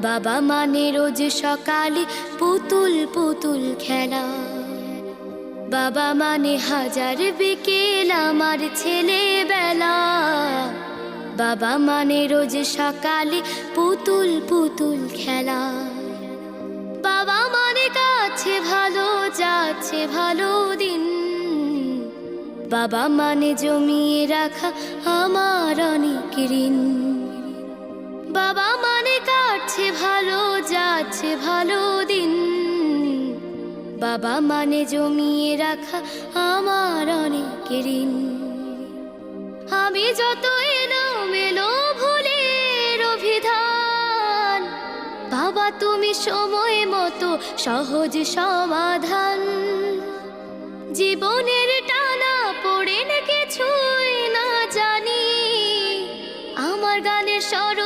বাবা মানে রোজ সকালে পুতুল পুতুল খেলা। বাবা মানে হাজার বিকেল আমার ছেলেবেলা। বাবা মানে রোজ সকালে পুতুল পুতুল খেলা। বাবা মানে কাছে ভালো যাচ্ছে ভালো দিন। বাবা মানে জমিয়ে রাখা আমার অনেক ঋণ। বাবা মানে কাটছে ভালো যাচ্ছে ভালো দিন। বাবা মানে জমিয়ে রাখা আমার অনেক ঋণ। আমি যত এলোমেলো ভুলের অভিধান, বাবা তুমি সময় মতো সহজ সমাধান। জীবনের টানা পড়ে না কিছুই না জানি, আমার গানের স্বর